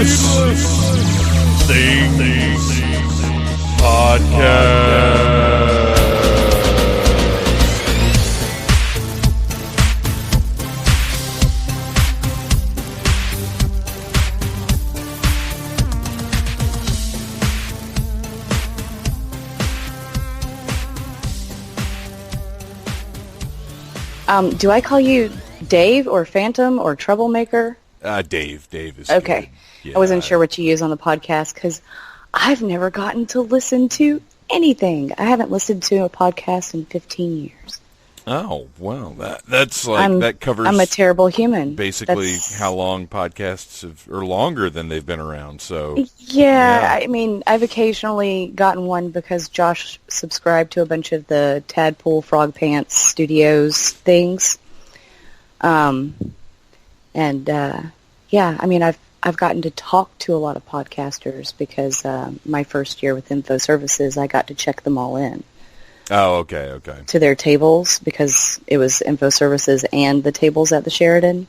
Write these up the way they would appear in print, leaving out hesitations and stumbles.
Things Podcast. Do I call you Dave or Phantom or Troublemaker? Dave. Dave is okay. Good. Yeah. I wasn't sure what you use on the podcast because I've never gotten to listen to anything. I haven't listened to a podcast in 15 years. Oh, well, that's like, that covers... I'm a terrible human. Basically how long podcasts are longer than they've been around, so... Yeah, I mean, I've occasionally gotten one because Josh subscribed to a bunch of the Tadpole Frog Pants Studios things. Yeah, I mean, I've gotten to talk to a lot of podcasters because my first year with Info Services, I got to check them all in. Oh, okay. To their tables because it was Info Services and the tables at the Sheridan.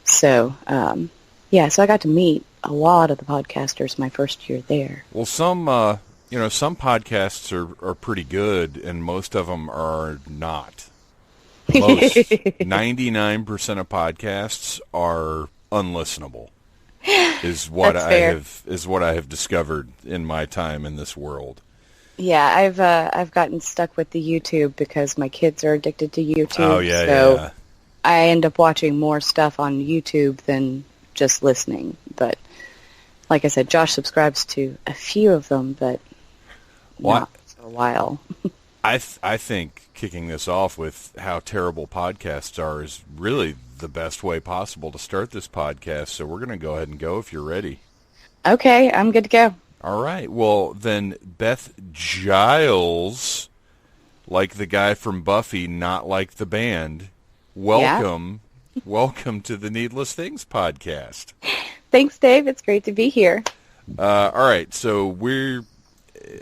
So, so I got to meet a lot of the podcasters my first year there. Well, some podcasts are pretty good, and most of them are not. Most 99% of podcasts are unlistenable. Is what I have discovered in my time in this world. Yeah, I've gotten stuck with the YouTube because my kids are addicted to YouTube. Oh, yeah, so yeah. I end up watching more stuff on YouTube than just listening. But like I said, Josh subscribes to a few of them, but not for a while. I think kicking this off with how terrible podcasts are is really the best way possible to start this podcast. So we're going to go ahead and go if you're ready. Okay, I'm good to go. All right. Well, then, Beth, Giles, like the guy from Buffy, not like the band, welcome to the Needless Things podcast. Thanks, Dave. It's great to be here. All right. So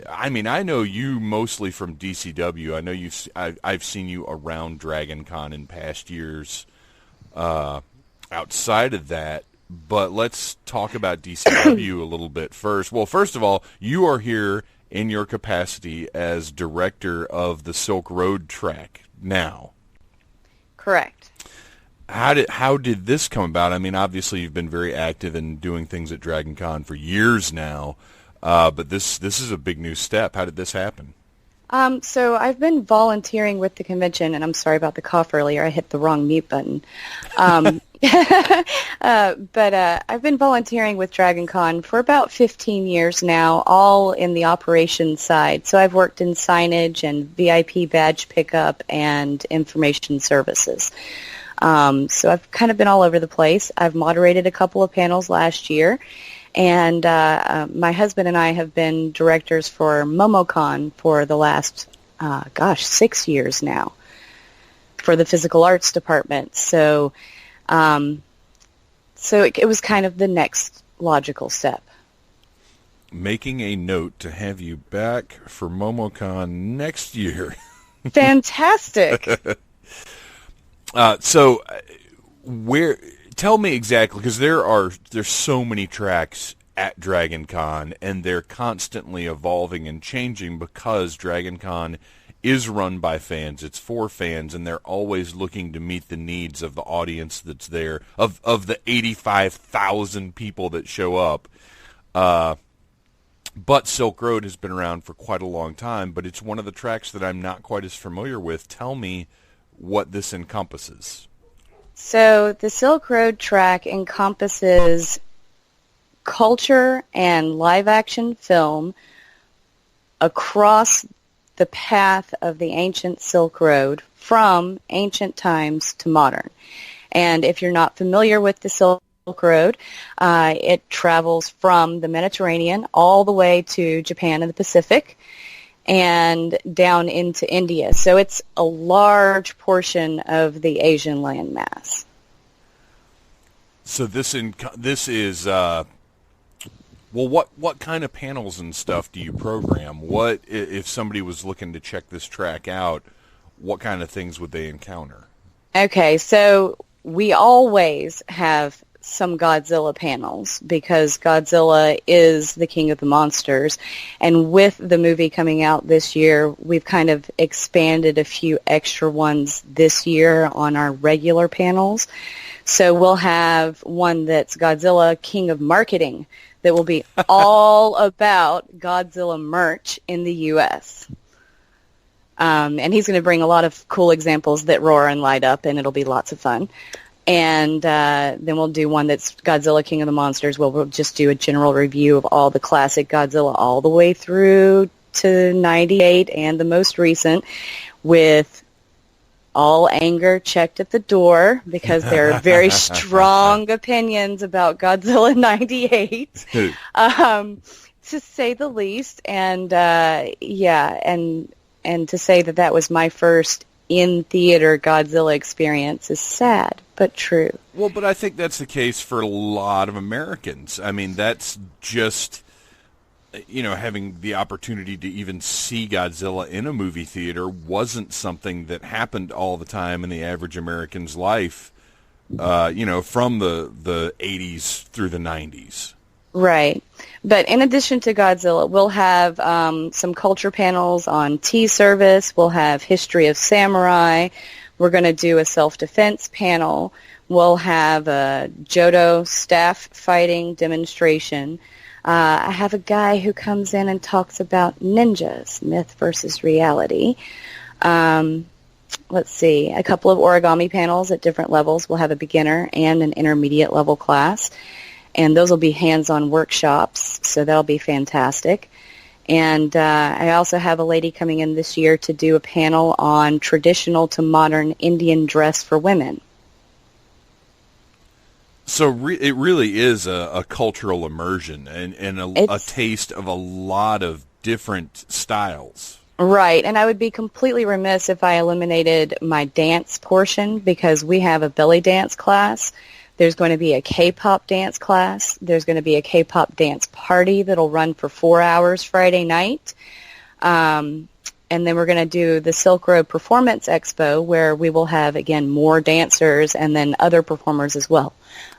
I know you mostly from DCW. I know I've seen you around Dragon Con in past years. Outside of that, but let's talk about DCW a little bit first. Well, first of all, you are here in your capacity as director of the Silk Road track now. Correct. How did this come about? I mean, obviously you've been very active in doing things at Dragon Con for years now, but this is a big new step. How did this happen? So I've been volunteering with the convention, and I'm sorry about the cough earlier. I hit the wrong mute button. But I've been volunteering with Dragon Con for about 15 years now, all in the operations side. So I've worked in signage and VIP badge pickup and information services. So I've kind of been all over the place. I've moderated a couple of panels last year. And my husband and I have been directors for MomoCon for the last, 6 years now for the physical arts department. So it was kind of the next logical step. Making a note to have you back for MomoCon next year. Fantastic. Tell me exactly, because there's so many tracks at Dragon Con, and they're constantly evolving and changing because Dragon Con is run by fans. It's for fans, and they're always looking to meet the needs of the audience that's there, of the 85,000 people that show up. But Silk Road has been around for quite a long time, but it's one of the tracks that I'm not quite as familiar with. Tell me what this encompasses. So the Silk Road track encompasses culture and live-action film across the path of the ancient Silk Road from ancient times to modern. And if you're not familiar with the Silk Road, it travels from the Mediterranean all the way to Japan and the Pacific and down into India. So it's a large portion of the Asian landmass. So this is what kind of panels and stuff do you program? What if somebody was looking to check this track out? What kind of things would they encounter? Okay, so we always have some Godzilla panels because Godzilla is the king of the monsters. And with the movie coming out this year, we've kind of expanded a few extra ones this year on our regular panels. So we'll have one that's Godzilla, king of marketing, that will be all about Godzilla merch in the U.S. And he's going to bring a lot of cool examples that roar and light up, and it'll be lots of fun. And then we'll do one that's Godzilla, king of the monsters, where we'll just do a general review of all the classic Godzilla all the way through to 98 and the most recent, with all anger checked at the door because there are very strong opinions about Godzilla 98, to say the least. And and to say that was my first in-theater Godzilla experience is sad, but true. Well, but I think that's the case for a lot of Americans. I mean, that's just, having the opportunity to even see Godzilla in a movie theater wasn't something that happened all the time in the average American's life, from the 80s through the 90s. Right. But in addition to Godzilla, we'll have some culture panels on tea service. We'll have history of samurai. We're going to do a self-defense panel. We'll have a Jodo staff fighting demonstration. I have a guy who comes in and talks about ninjas, myth versus reality. Let's see, a couple of origami panels at different levels. We'll have a beginner and an intermediate level class. And those will be hands-on workshops, so that'll be fantastic. And I also have a lady coming in this year to do a panel on traditional to modern Indian dress for women. So it really is a cultural immersion and a taste of a lot of different styles. Right, and I would be completely remiss if I eliminated my dance portion because we have a belly dance class. There's going to be a K-pop dance class. There's going to be a K-pop dance party that'll run for 4 hours Friday night. And then we're going to do the Silk Road Performance Expo where we will have, again, more dancers and then other performers as well.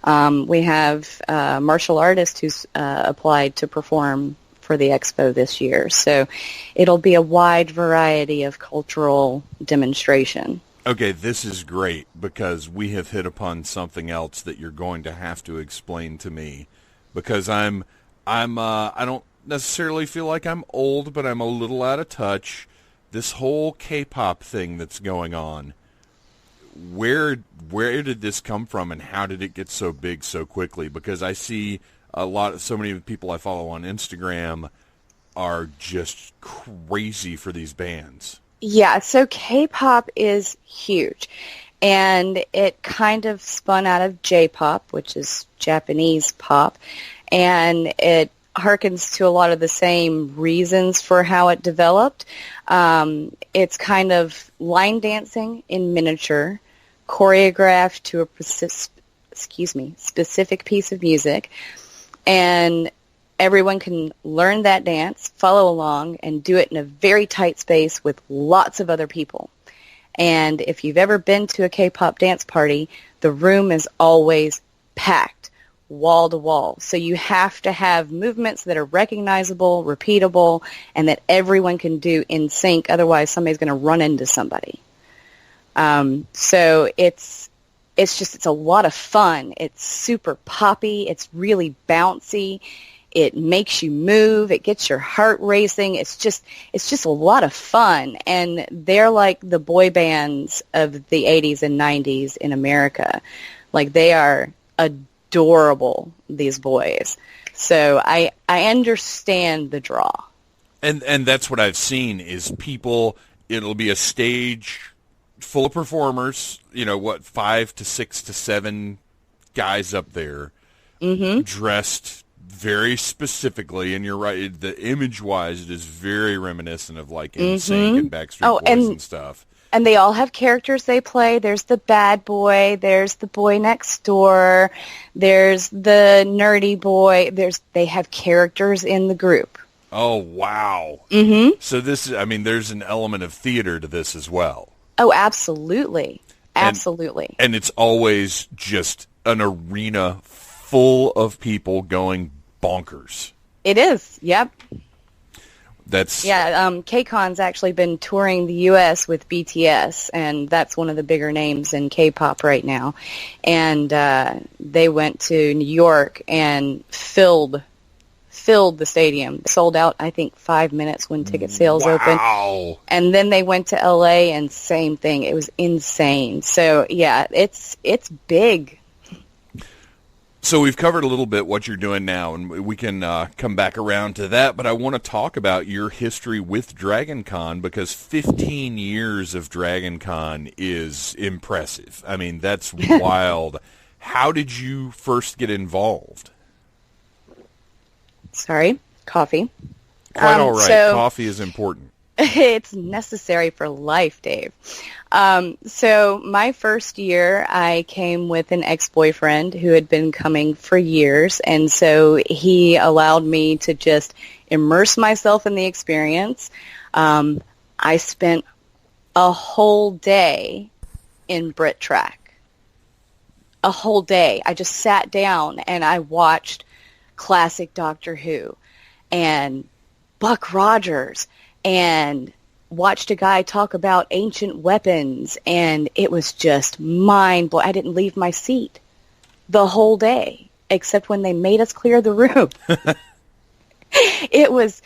We have a martial artist who's applied to perform for the expo this year. So it'll be a wide variety of cultural demonstration. Okay, this is great because we have hit upon something else that you're going to have to explain to me because I don't necessarily feel like I'm old, but I'm a little out of touch. This whole K-pop thing that's going on, where did this come from and how did it get so big so quickly? Because I see so many of the people I follow on Instagram are just crazy for these bands. Yeah, so K-pop is huge, and it kind of spun out of J-pop, which is Japanese pop, and it harkens to a lot of the same reasons for how it developed. It's kind of line dancing in miniature, choreographed to a specific piece of music, and everyone can learn that dance, follow along, and do it in a very tight space with lots of other people. And if you've ever been to a K-pop dance party, the room is always packed, wall to wall. So you have to have movements that are recognizable, repeatable, and that everyone can do in sync. Otherwise, somebody's going to run into somebody. So it's a lot of fun. It's super poppy. It's really bouncy. It makes you move. It gets your heart racing. It's just a lot of fun. And they're like the boy bands of the 80s and 90s in America. Like they are adorable, these boys. So I understand the draw. And that's what I've seen is people, it'll be a stage full of performers, 5 to 6 to 7 guys up there dressed very specifically, and you're right, the image-wise, it is very reminiscent of like NSYNC and Backstreet Boys and stuff. And they all have characters they play. There's the bad boy, there's the boy next door, there's the nerdy boy. They have characters in the group. Oh, wow. So there's an element of theater to this as well. Oh, absolutely. Absolutely. And it's always just an arena full of people going bonkers. It is, yep. That's KCON's actually been touring the U.S. with BTS, and that's one of the bigger names in K-pop right now. And they went to New York and filled the stadium. Sold out, I think, 5 minutes when ticket sales opened. And then they went to L.A. and same thing. It was insane. So, yeah, it's big. So we've covered a little bit what you're doing now, and we can come back around to that, but I want to talk about your history with Dragon Con, because 15 years of Dragon Con is impressive. I mean, that's wild. How did you first get involved? Sorry, coffee. Quite all right. Coffee is important. It's necessary for life, Dave. So my first year, I came with an ex-boyfriend who had been coming for years, and so he allowed me to just immerse myself in the experience. I spent a whole day in Brit Track. A whole day. I just sat down and I watched classic Doctor Who and Buck Rogers and watched a guy talk about ancient weapons, and it was just mind-blowing. I didn't leave my seat the whole day, except when they made us clear the room. It was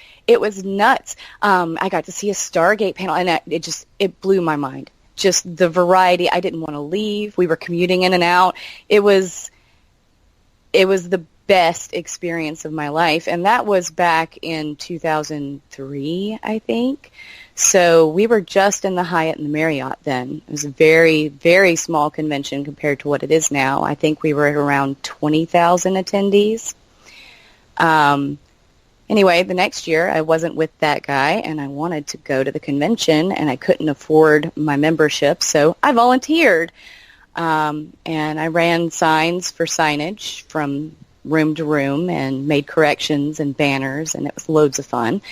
nuts. I got to see a Stargate panel, and it blew my mind. Just the variety. I didn't want to leave. We were commuting in and out. It was the best experience of my life, and that was back in 2003, I think. So we were just in the Hyatt and the Marriott then. It was a very, very small convention compared to what it is now. I think we were at around 20,000 attendees. Anyway, the next year I wasn't with that guy, and I wanted to go to the convention, and I couldn't afford my membership, so I volunteered. And I ran signs for signage from room to room and made corrections and banners, and it was loads of fun.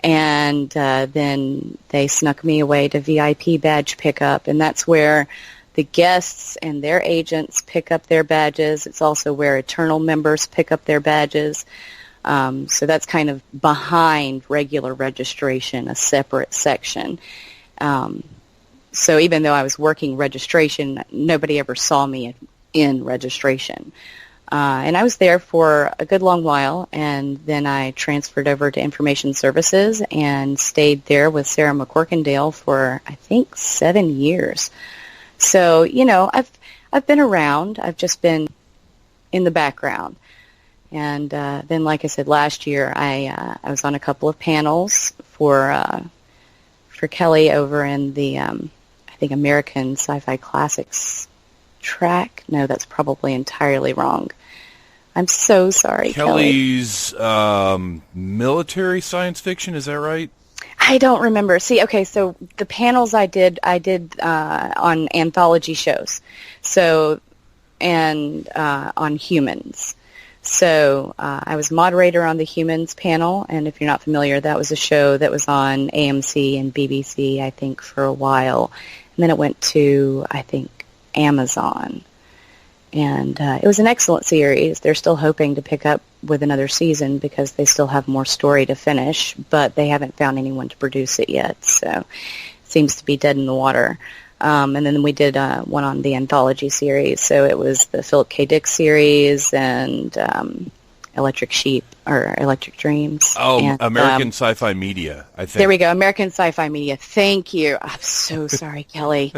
And then they snuck me away to VIP badge pickup, and that's where the guests and their agents pick up their badges. It's also where Eternal members pick up their badges. So that's kind of behind regular registration, a separate section. So even though I was working registration, nobody ever saw me in registration. And I was there for a good long while, and then I transferred over to Information Services and stayed there with Sarah McCorkindale for, I think, 7 years. So, I've been around. I've just been in the background. And then, like I said, last year I was on a couple of panels for Kelly over in the, I think, American Sci-Fi Classics track. No, that's probably entirely wrong. I'm so sorry, Kelly's military science fiction, is that right? I don't remember. See, okay, so the panels I did on anthology shows, so and on humans. So I was moderator on the humans panel, and if you're not familiar, that was a show that was on AMC and BBC, I think, for a while, and then it went to, I think, Amazon. And it was an excellent series. They're still hoping to pick up with another season because they still have more story to finish, but they haven't found anyone to produce it yet, so it seems to be dead in the water. And then we did one on the anthology series, so it was the Philip K. Dick series and Electric Sheep, or Electric Dreams. Oh, and, American Sci-Fi Media, I think. There we go, American Sci-Fi Media. Thank you. I'm so sorry, Kelly.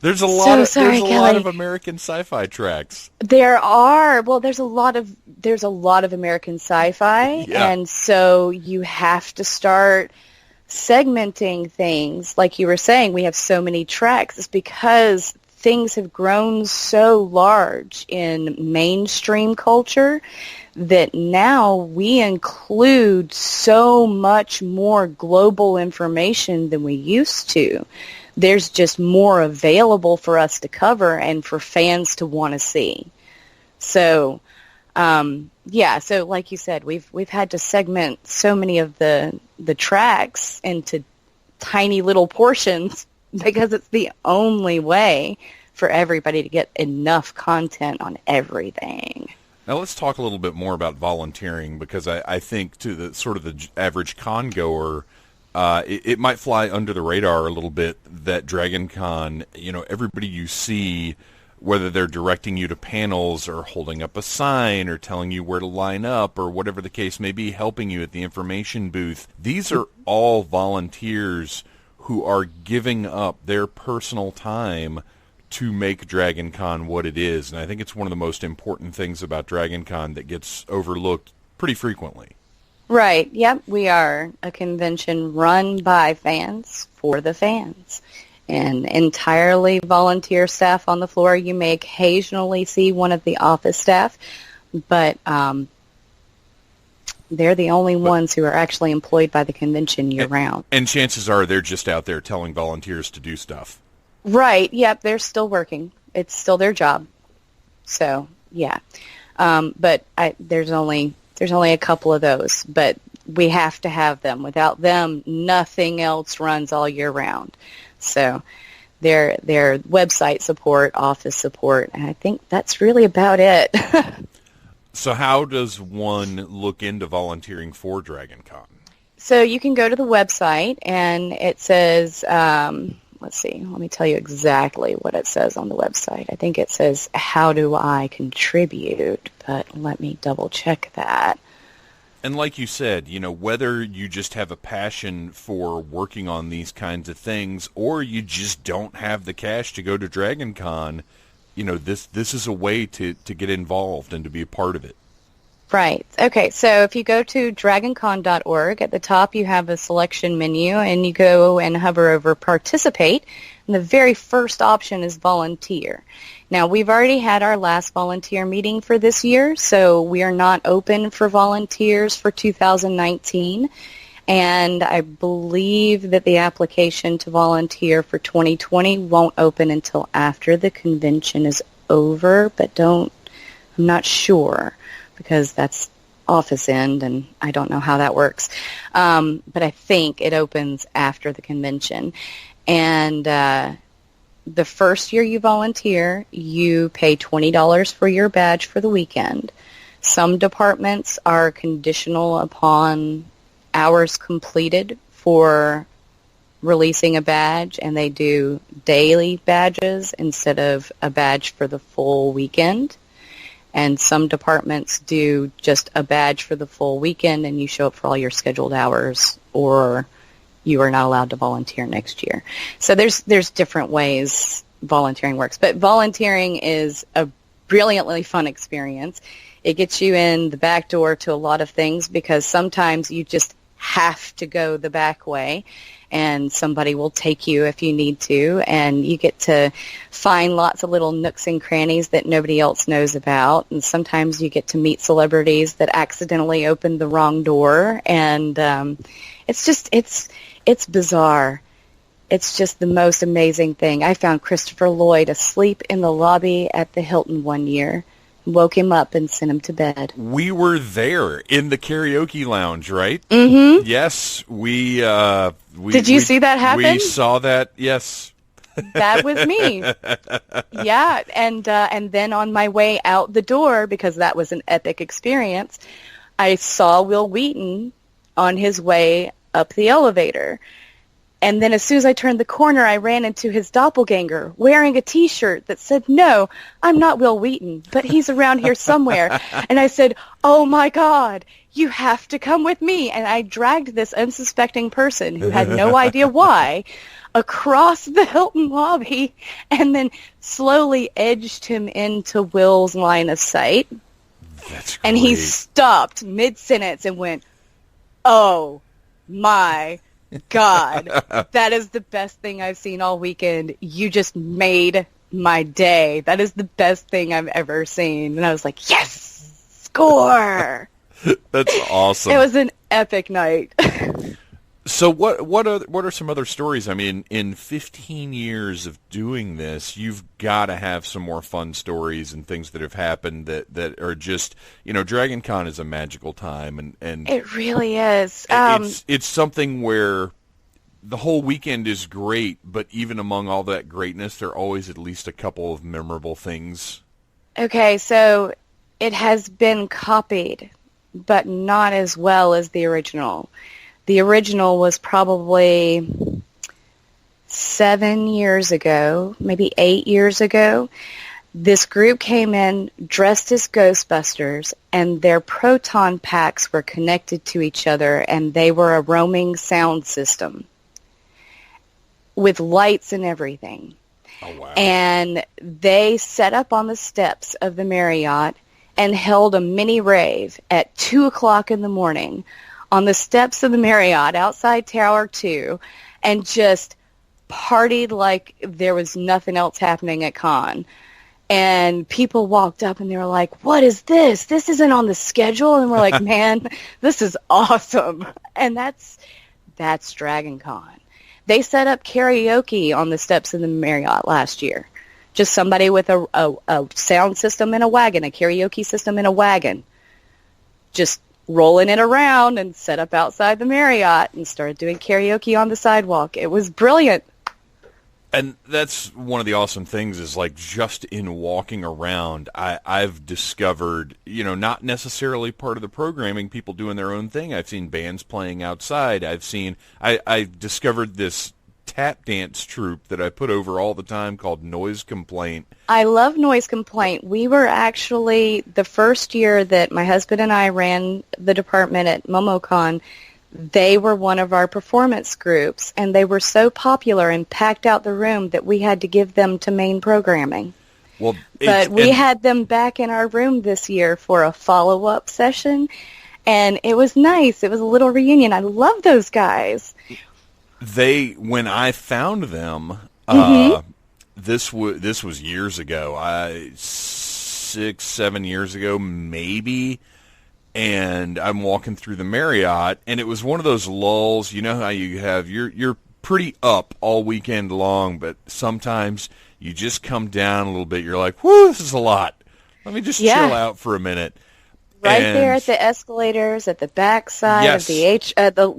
There's a lot of American sci-fi tracks. There are. Well, there's a lot of American sci-fi, and so you have to start segmenting things. Like you were saying, we have so many tracks. It's because things have grown so large in mainstream culture that now we include so much more global information than we used to. There's just more available for us to cover and for fans to want to see. So, so like you said, we've had to segment so many of the tracks into tiny little portions because it's the only way for everybody to get enough content on everything. Now let's talk a little bit more about volunteering, because I think to the sort of the average con goer, it might fly under the radar a little bit that Dragon Con, everybody you see, whether they're directing you to panels or holding up a sign or telling you where to line up or whatever the case may be, helping you at the information booth, these are all volunteers who are giving up their personal time to make Dragon Con what it is. And I think it's one of the most important things about Dragon Con that gets overlooked pretty frequently. Right. Yep. We are a convention run by fans for the fans. And entirely volunteer staff on the floor. You may occasionally see one of the office staff, but they're the only ones who are actually employed by the convention year-round. And chances are they're just out there telling volunteers to do stuff. Right. Yep. They're still working. It's still their job. So, yeah. But there's only a couple of those, but we have to have them. Without them, nothing else runs all year round. So their website support, office support, and I think that's really about it. So how does one look into volunteering for Dragon Con? So you can go to the website, and it says, let's see, let me tell you exactly what it says on the website. I think it says, how do I contribute? But let me double check that. And like you said, whether you just have a passion for working on these kinds of things or you just don't have the cash to go to Dragon Con, this is a way to get involved and to be a part of it. Right. Okay, so if you go to dragoncon.org, at the top you have a selection menu, and you go and hover over Participate, and the very first option is Volunteer. Now, we've already had our last volunteer meeting for this year, so we are not open for volunteers for 2019, and I believe that the application to volunteer for 2020 won't open until after the convention is over, but I'm not sure, because that's office end, and I don't know how that works. But I think it opens after the convention. And the first year you volunteer, you pay $20 for your badge for the weekend. Some departments are conditional upon hours completed for releasing a badge, and they do daily badges instead of a badge for the full weekend. And some departments do just a badge for the full weekend, and you show up for all your scheduled hours, or you are not allowed to volunteer next year. So there's different ways volunteering works. But volunteering is a brilliantly fun experience. It gets you in the back door to a lot of things, because sometimes you just have to go the back way, and somebody will take you if you need to, and you get to find lots of little nooks and crannies that nobody else knows about, and sometimes you get to meet celebrities that accidentally opened the wrong door, and it's bizarre. It's just the most amazing thing. I found Christopher Lloyd asleep in the lobby at the Hilton one year, woke him up and sent him to bed. We were there in the karaoke lounge, right? Mm-hmm. Yes, we Did you see that happen? We saw that, yes. That was me. Yeah, and then on my way out the door, because that was an epic experience, I saw Will Wheaton on his way up the elevator. And then as soon as I turned the corner, I ran into his doppelganger wearing a T-shirt that said, "No, I'm not Will Wheaton, but he's around here somewhere." And I said, "Oh, my God, you have to come with me." And I dragged this unsuspecting person who had no idea why across the Hilton lobby, and then slowly edged him into Will's line of sight. That's great. And he stopped mid-sentence and went, "Oh, my God, that is the best thing I've seen all weekend. You just made my day. That is the best thing I've ever seen." And I was like, yes, score. That's awesome. It was an epic night. So what are some other stories? I mean, in 15 years of doing this, you've got to have some more fun stories and things that have happened that are just, Dragon Con is a magical time, and It really is. it's something where the whole weekend is great, but even among all that greatness, there are always at least a couple of memorable things. Okay, so it has been copied, but not as well as the original. The original was probably 7 years ago, maybe 8 years ago. This group came in dressed as Ghostbusters, and their proton packs were connected to each other, and they were a roaming sound system with lights and everything. Oh, wow. And they set up on the steps of the Marriott and held a mini rave at 2 o'clock in the morning on the steps of the Marriott outside Tower 2 and just partied like there was nothing else happening at con. And people walked up and they were like, "What is this? This isn't on the schedule." And we're like, "Man, this is awesome." And that's Dragon Con. They set up karaoke on the steps of the Marriott last year. Just somebody with a sound system in a wagon, a karaoke system in a wagon, just rolling it around and set up outside the Marriott and started doing karaoke on the sidewalk. It was brilliant. And that's one of the awesome things is, like, just in walking around, I've discovered, not necessarily part of the programming, people doing their own thing. I've seen bands playing outside. I discovered this tap dance troupe that I put over all the time called Noise Complaint. I love Noise Complaint. We were actually, the first year that my husband and I ran the department at MomoCon, they were one of our performance groups, and they were so popular and packed out the room that we had to give them to main programming. Well, but we had them back in our room this year for a follow-up session, and it was nice. It was a little reunion. I love those guys. When I found them, this was years ago, 6, 7 years ago, maybe. And I'm walking through the Marriott, and it was one of those lulls. You know how you have you're pretty up all weekend long, but sometimes you just come down a little bit. You're like, "Whoo, this is a lot. Let me just chill out for a minute." Right there at the escalators, at the backside of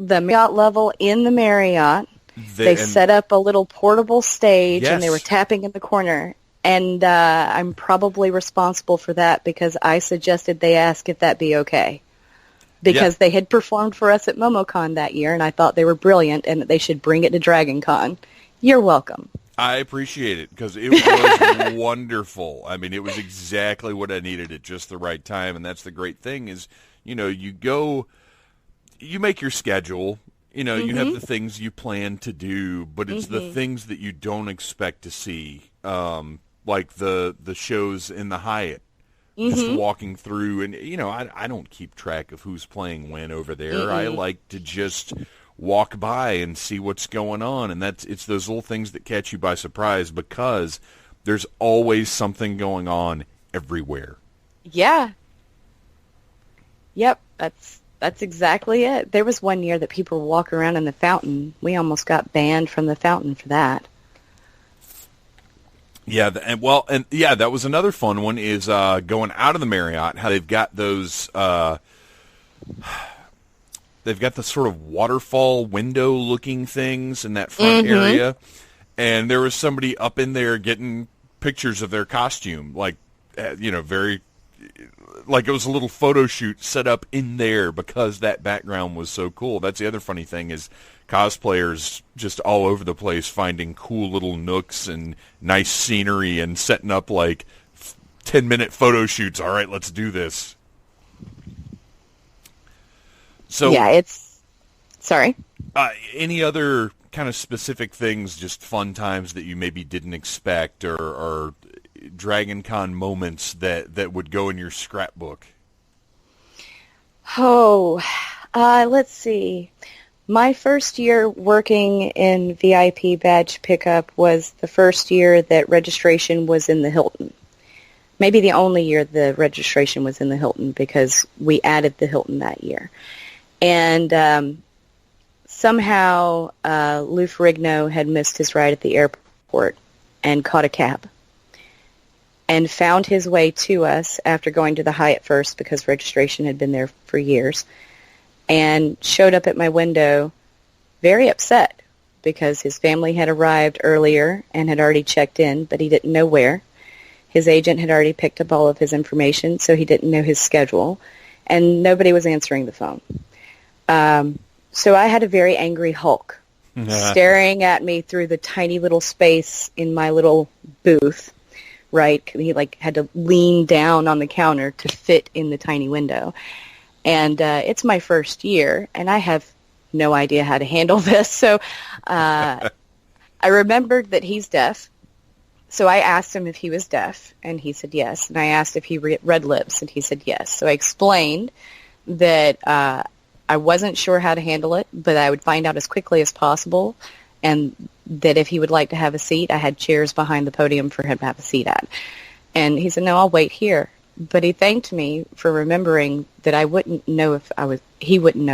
the Marriott level in the Marriott, they set up a little portable stage, and they were tapping in the corner. And I'm probably responsible for that because I suggested they ask if that be okay. Because they had performed for us at MomoCon that year, and I thought they were brilliant and that they should bring it to Dragon Con. You're welcome. I appreciate it because it was wonderful. I mean, it was exactly what I needed at just the right time, and that's the great thing is, you go, you make your schedule, you have the things you plan to do, but it's the things that you don't expect to see. Like the shows in the Hyatt, just walking through, and I don't keep track of who's playing when over there. I like to just walk by and see what's going on, and it's those little things that catch you by surprise because there's always something going on everywhere. Yeah. Yep, that's exactly it. There was one year that people were walking around in the fountain. We almost got banned from the fountain for that. Yeah, that was another fun one is going out of the Marriott, how they've got those, they've got the sort of waterfall window-looking things in that front area, and there was somebody up in there getting pictures of their costume, like, very, like it was a little photo shoot set up in there because that background was so cool. That's the other funny thing is cosplayers just all over the place finding cool little nooks and nice scenery and setting up like 10-minute photo shoots. All right, let's do this. So yeah, sorry. Any other kind of specific things, just fun times that you maybe didn't expect or Dragon Con moments that would go in your scrapbook? Oh, let's see. My first year working in VIP badge pickup was the first year that registration was in the Hilton. Maybe the only year the registration was in the Hilton because we added the Hilton that year. And somehow Lou Ferrigno had missed his ride at the airport and caught a cab and found his way to us after going to the Hyatt first because registration had been there for years, and showed up at my window very upset because his family had arrived earlier and had already checked in, but he didn't know where. His agent had already picked up all of his information, so he didn't know his schedule, and nobody was answering the phone. So I had a very angry Hulk staring at me through the tiny little space in my little booth, right? He had to lean down on the counter to fit in the tiny window. And it's my first year, and I have no idea how to handle this. So I remembered that he's deaf. So I asked him if he was deaf, and he said yes. And I asked if he read lips, and he said yes. So I explained that I wasn't sure how to handle it, but I would find out as quickly as possible, and that if he would like to have a seat, I had chairs behind the podium for him to have a seat at. And he said, no, I'll wait here. But he thanked me for remembering that he wouldn't know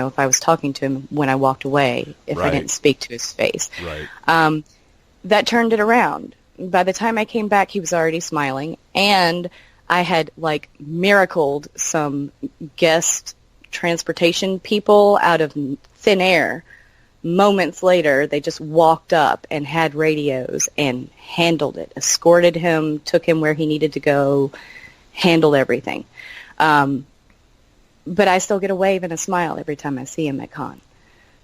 if I was talking to him when I walked away if I didn't speak to his face. Right. That turned it around. By the time I came back, he was already smiling, and I had miracled some guest transportation people out of thin air. Moments later, they just walked up and had radios and handled it, escorted him, took him where he needed to go, handled everything. But I still get a wave and a smile every time I see him at con.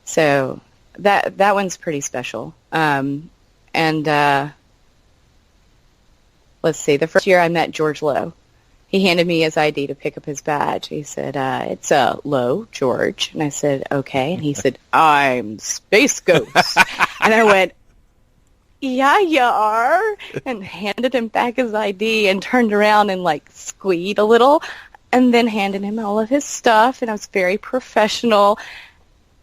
So that one's pretty special. Let's see, the first year I met George Lowe. He handed me his ID to pick up his badge. He said, it's Lowe, George. And I said, okay. And he said, I'm Space Ghost. And I went, yeah, you are. And handed him back his ID and turned around and squeed a little and then handed him all of his stuff. And I was very professional.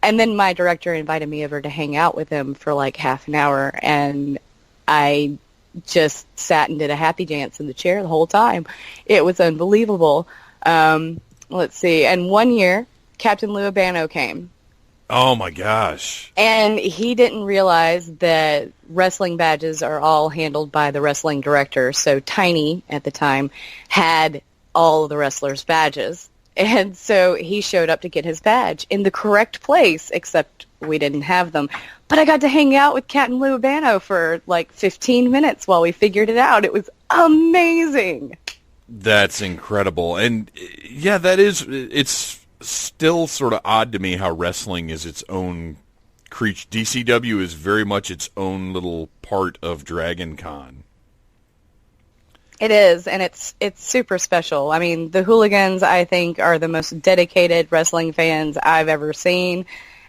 And then my director invited me over to hang out with him for half an hour. And I just sat and did a happy dance in the chair the whole time. It was unbelievable. Let's see. And one year, Captain Lou Albano came. Oh, my gosh. And he didn't realize that wrestling badges are all handled by the wrestling director. So Tiny, at the time, had all of the wrestlers' badges. And so he showed up to get his badge in the correct place, except we didn't have them. But I got to hang out with Captain Lou Albano for 15 minutes while we figured it out. It was amazing. That's incredible. And yeah, it's still sort of odd to me how wrestling is its own creature. DCW is very much its own little part of Dragon Con. It is, and it's super special. I mean, the Hooligans, I think, are the most dedicated wrestling fans I've ever seen,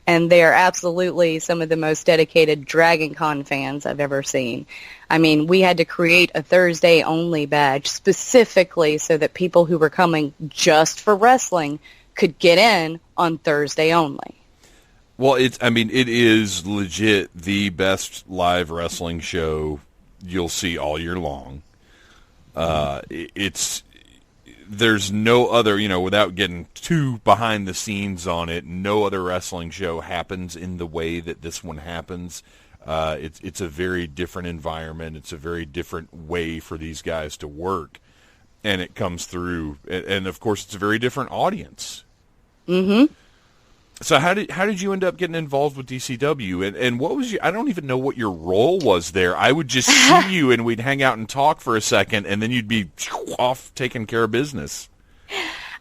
and they are absolutely some of the most dedicated Dragon Con fans I've ever seen. I mean, we had to create a Thursday-only badge specifically so that people who were coming just for wrestling could get in on Thursday only. Well, it is legit the best live wrestling show you'll see all year long. There's no other, without getting too behind the scenes on it, no other wrestling show happens in the way that this one happens. It's a very different environment. It's a very different way for these guys to work, and it comes through. And of course, it's a very different audience. Mm-hmm. So how did you end up getting involved with DCW? And what was I don't even know what your role was there. I would just see you and we'd hang out and talk for a second, and then you'd be off taking care of business.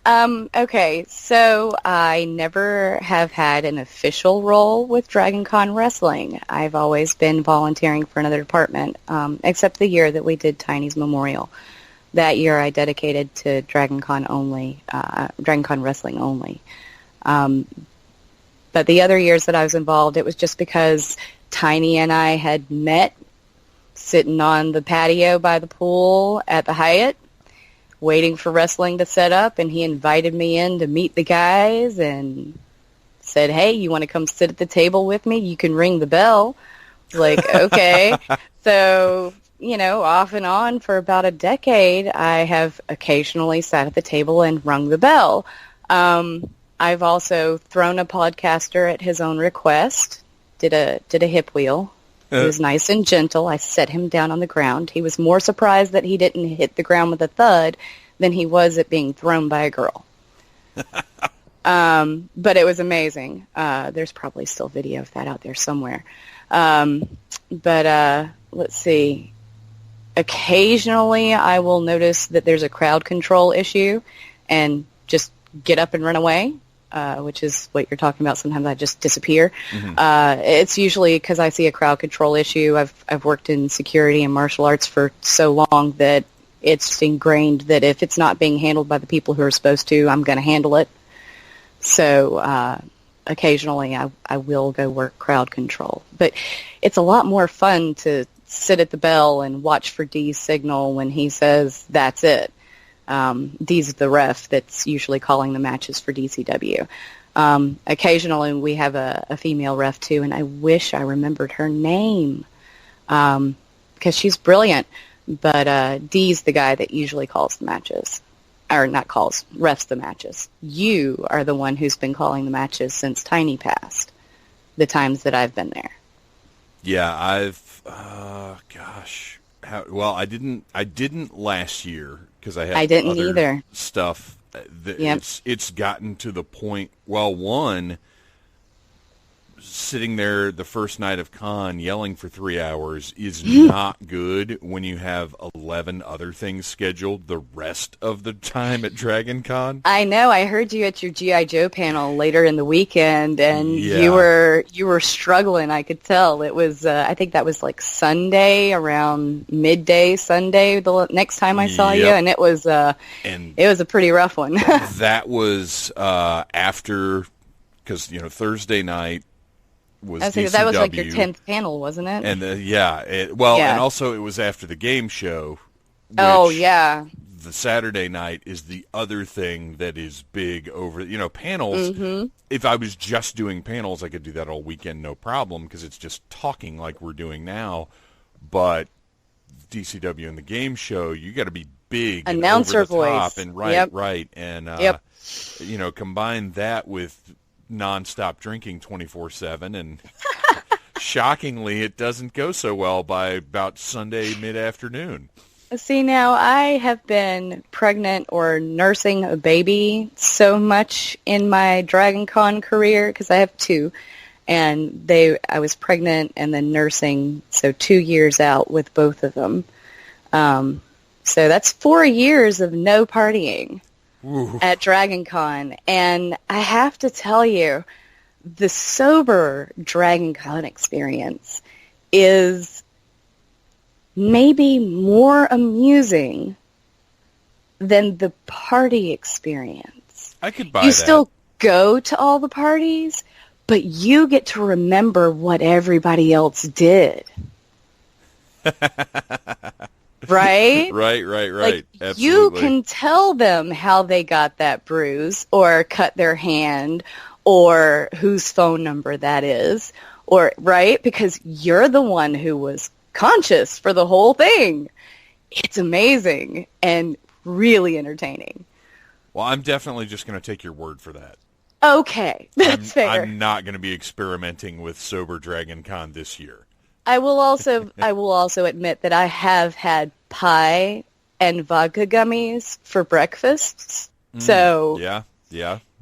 Okay, so I never have had an official role with Dragon Con Wrestling. I've always been volunteering for another department, except the year that we did Tiny's Memorial. That year I dedicated to Dragon Con Wrestling only. But the other years that I was involved, it was just because Tiny and I had met sitting on the patio by the pool at the Hyatt, waiting for wrestling to set up, and he invited me in to meet the guys and said, hey, you want to come sit at the table with me? You can ring the bell. Okay. So, off and on for about a decade, I have occasionally sat at the table and rung the bell. I've also thrown a podcaster at his own request, did a hip wheel. He was nice and gentle. I set him down on the ground. He was more surprised that he didn't hit the ground with a thud than he was at being thrown by a girl. But it was amazing. There's probably still video of that out there somewhere. But let's see. Occasionally, I will notice that there's a crowd control issue and just get up and run away, which is what you're talking about. Sometimes I just disappear. It's usually because I see a crowd control issue. I've worked in security and martial arts for so long that it's ingrained that if it's not being handled by the people who are supposed to, I'm going to handle it. So occasionally I will go work crowd control. But it's a lot more fun to sit at the bell and watch for Dee's signal when he says, that's it. Dee's the ref that's usually calling the matches for DCW. Occasionally we have a female ref too, and I wish I remembered her name because she's brilliant. But Dee's the guy that usually calls the matches. Or not calls, refs the matches. You are the one who's been calling the matches since Tiny passed, the times that I've been there. Yeah, I didn't last year because I had other either. stuff. It's gotten to the point, well, one, sitting there the first night of con yelling for 3 hours is not good when you have 11 other things scheduled the rest of the time at Dragon Con. I know. I heard you at your G.I. Joe panel later in the weekend, and you were struggling. I could tell. It was I think that was like Sunday, around midday Sunday, the next time I saw you, and it was a pretty rough one. That was after, because Thursday night was DCW. That was like your 10th panel, wasn't it? And and also it was after the game show. The Saturday night is the other thing that is big over, panels. If I was just doing panels, I could do that all weekend, no problem, because it's just talking like we're doing now. But DCW and the game show, you got to be big, announcer and over the voice, top, and right, and combine that with nonstop drinking 24/7, and shockingly, it doesn't go so well by about Sunday mid-afternoon. See, now I have been pregnant or nursing a baby so much in my Dragon Con career, because I have two, and I was pregnant and then nursing, so 2 years out with both of them. So that's 4 years of no partying. Ooh. At Dragon Con, and I have to tell you, the sober Dragon Con experience is maybe more amusing than the party experience. I could buy that. You still go to all the parties, but you get to remember what everybody else did. Right? Right. Like, Absolutely. you can tell them how they got that bruise or cut their hand or whose phone number that is, or right? Because you're the one who was conscious for the whole thing. It's amazing and really entertaining. Well, I'm definitely just going to take your word for that. Okay, that's fair. I'm not going to be experimenting with sober Dragon Con this year. I will also admit that I have had pie and vodka gummies for breakfasts. So yeah.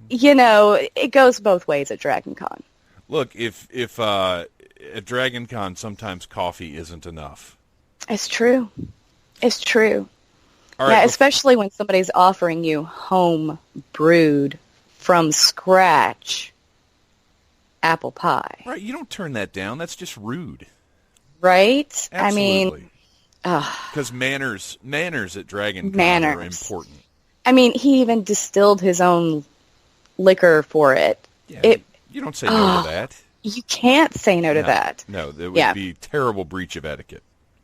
It goes both ways at Dragon Con. Look, if at Dragon Con sometimes coffee isn't enough. It's true. All right, especially when somebody's offering you home brewed from scratch apple pie. Right, you don't turn that down. That's just rude. Right? Absolutely. I mean, because manners at Dragon Con are important. I mean, he even distilled his own liquor for it. Yeah, you don't say no to that. You can't say no to that. No, that would be a terrible breach of etiquette.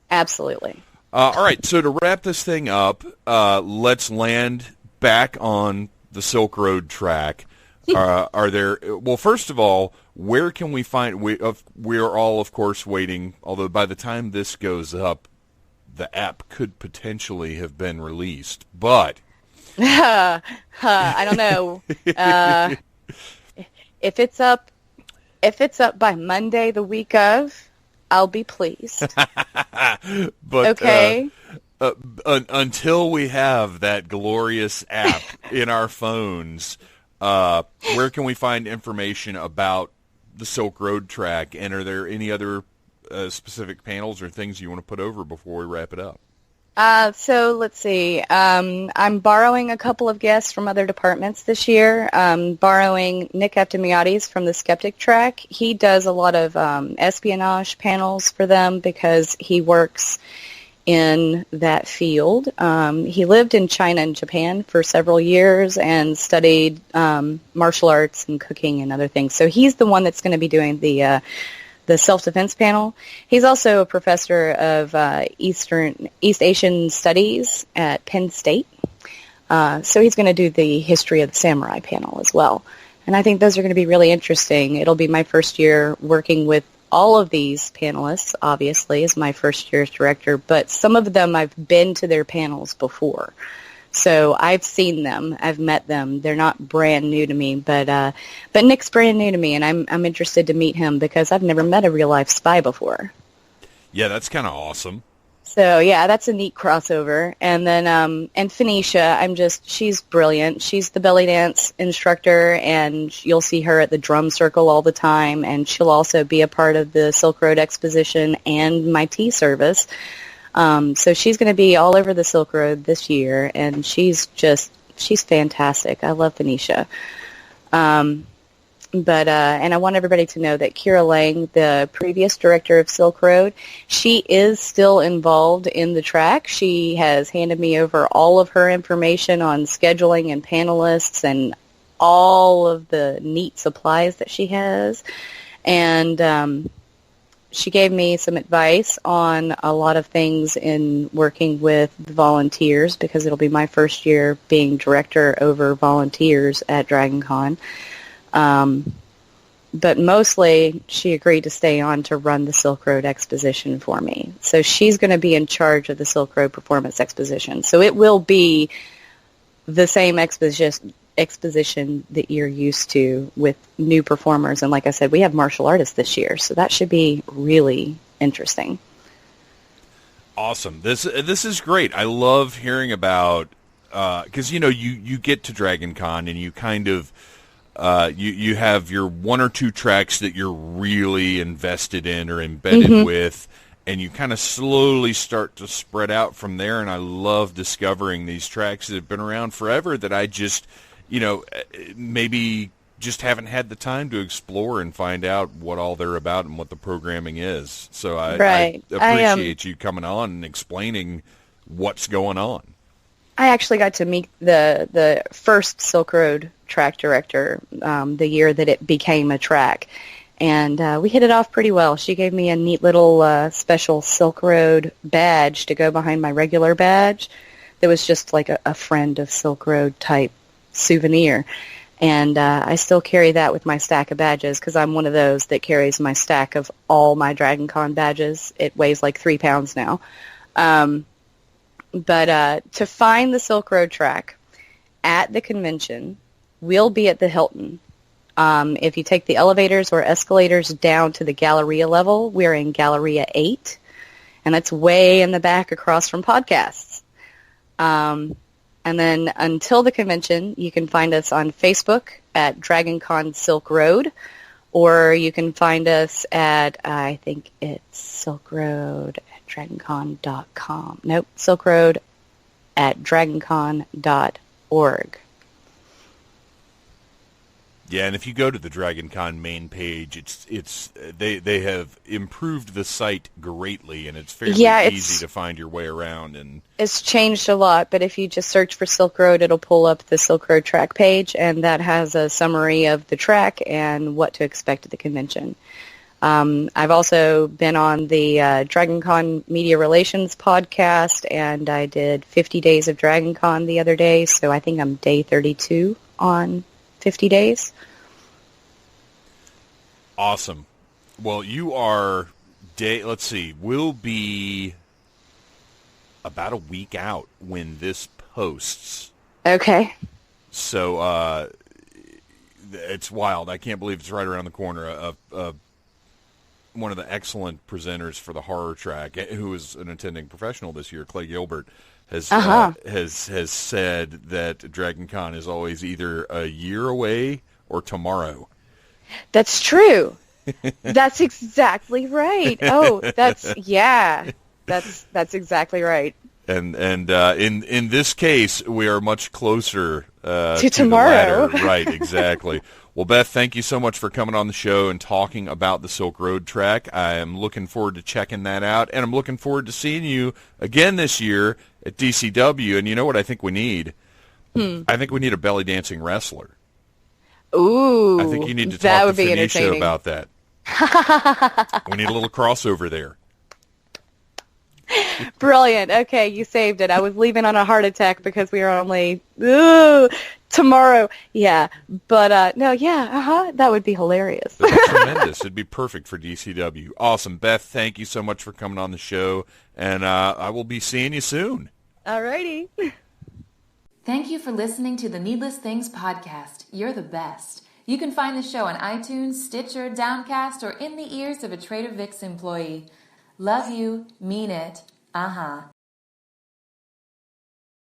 Absolutely. All right, so to wrap this thing up, let's land back on the Silk Road track. Are there? Well, first of all, where can we find? We're all, of course, waiting. Although by the time this goes up, the app could potentially have been released. But I don't know. If it's up by Monday the week of, I'll be pleased. But okay. Until we have that glorious app in our phones, where can we find information about the Silk Road track? And are there any other specific panels or things you want to put over before we wrap it up? So let's see. I'm borrowing a couple of guests from other departments this year. Borrowing Nick Eptimiades from the Skeptic track. He does a lot of espionage panels for them because he works in that field. He lived in China and Japan for several years and studied martial arts and cooking and other things. So he's the one that's going to be doing the self-defense panel. He's also a professor of East Asian Studies at Penn State. So he's going to do the history of the samurai panel as well. And I think those are going to be really interesting. It'll be my first year working with all of these panelists, obviously, as my first year as director, but some of them I've been to their panels before. So I've seen them, I've met them. They're not brand new to me, but Nick's brand new to me, and I'm interested to meet him because I've never met a real life spy before. Yeah, that's kind of awesome. So yeah, that's a neat crossover. And then and Phoenicia, she's brilliant. She's the belly dance instructor, and you'll see her at the drum circle all the time, and she'll also be a part of the Silk Road Exposition and my tea service. So she's going to be all over the Silk Road this year, and she's fantastic. I love Phoenicia. And I want everybody to know that Kira Lang, the previous director of Silk Road, she is still involved in the track. She has handed me over all of her information on scheduling and panelists and all of the neat supplies that she has. And she gave me some advice on a lot of things in working with the volunteers because it'll be my first year being director over volunteers at DragonCon. But mostly she agreed to stay on to run the Silk Road Exposition for me. So she's going to be in charge of the Silk Road Performance Exposition. So it will be the same exposition that you're used to with new performers. And like I said, we have martial artists this year, so that should be really interesting. Awesome. This is great. I love hearing about, because, you get to DragonCon and you kind of, you have your one or two tracks that you're really invested in or embedded with, and you kind of slowly start to spread out from there. And I love discovering these tracks that have been around forever that I just, maybe just haven't had the time to explore and find out what all they're about and what the programming is. So I appreciate you coming on and explaining what's going on. I actually got to meet the first Silk Road track director the year that it became a track, and we hit it off pretty well. She gave me a neat little special Silk Road badge to go behind my regular badge that was just like a friend of Silk Road type souvenir, and I still carry that with my stack of badges because I'm one of those that carries my stack of all my DragonCon badges. It weighs like 3 pounds now. But to find the Silk Road track at the convention, we'll be at the Hilton. If you take the elevators or escalators down to the Galleria level, we're in Galleria 8, and that's way in the back across from podcasts. And then until the convention, you can find us on Facebook at DragonCon Silk Road, or you can find us at, I think it's Silk Road at DragonCon.com. Nope, Silk Road at DragonCon.org. Yeah, and if you go to the DragonCon main page, they have improved the site greatly, and it's fairly easy to find your way around. And it's changed a lot, but if you just search for Silk Road, it'll pull up the Silk Road track page, and that has a summary of the track and what to expect at the convention. I've also been on the DragonCon Media Relations podcast, and I did 50 Days of DragonCon the other day, so I think I'm day 32 on 50 days. Awesome. Well, you are we'll be about a week out when this posts. Okay. So it's wild. I can't believe it's right around the corner. One of the excellent presenters for the horror track, who is an attending professional this year, Clay Gilbert, has said that DragonCon is always either a year away or tomorrow. That's true. That's exactly right. Oh, that's exactly right. And in this case, we are much closer To to the tomorrow. latter. Right, exactly. Well, Beth, thank you so much for coming on the show and talking about the Silk Road track. I am looking forward to checking that out, and I'm looking forward to seeing you again this year at DCW. And you know what I think we need? I think we need a belly dancing wrestler. I think Ooh, you need to that talk to would be Phoenicia entertaining. about that. We need a little crossover there. Brilliant. Okay, you saved it. I was leaving on a heart attack because we are only tomorrow. Yeah, but no, yeah, that would be hilarious. That'd be tremendous. It'd be perfect for DCW. Awesome. Beth, thank you so much for coming on the show, and I will be seeing you soon. Alrighty. Thank you for listening to the Needless Things podcast. You're the best. You can find the show on iTunes, Stitcher, Downcast, or in the ears of a Trader Vic's employee. Love you, mean it.